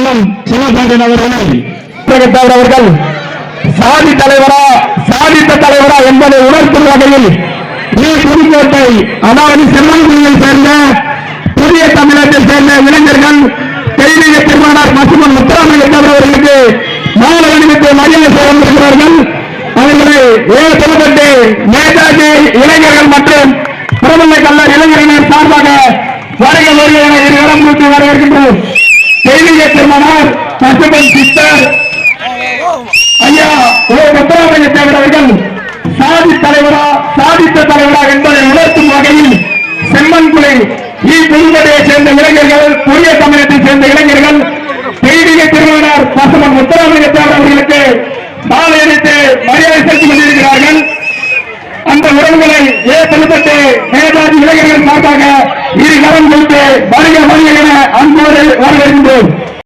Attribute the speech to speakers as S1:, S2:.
S1: செல்வம் சிவபாண்டியன் அவர்கள் சாதி தலைவரா சாதித்த தலைவரா என்பதை உணர்த்தும் வகையில் புதுக்கோட்டை அதாவது செம்மங்குடியை சேர்ந்த புதிய தமிழகத்தில் சேர்ந்த இளைஞர்கள் தெய்வீக திருமணர் பசுமன் முத்துராமலிங்க அவர்களுக்கு மாலை அணிவித்து மரியாதை செய்ய வந்திருக்கிறார்கள். அவர்களை புதுக்கோட்டை நேதாஜி இளைஞர்கள் மற்றும் பிரபல கல்லூரி இளைஞர்கள் சார்பாக வருக வருக என இருவரும் கூட்டி வரவேற்கின்றோம். தெய்வீக திருமணர் பசுமன் சித்தர் ஐயா முத்துராமலிங்க தேவர் அவர்கள் சாதி தலைவரா சாதித்த தலைவரா என்பதை உணர்த்தும் வகையில் செம்மன்குளை புதுக்கோட்டையை சேர்ந்த இளைஞர்கள் புதிய தமிழகத்தை சேர்ந்த இளைஞர்கள் தெய்வீக திருமணர் பசுமன் முத்துராமலிங்க தேவர் அவர்களுக்கு மாலை அணிவித்து மரியாதை செலுத்திக் கொண்டிருக்கிறார்கள். அந்த உறவுகளை புதுக்கோட்டை நேதாஜி இளைஞர்கள் சார்பாக இரு கரம் கொடுத்து வருக வருக என அன்போடு வரவேற்கின்றோம்.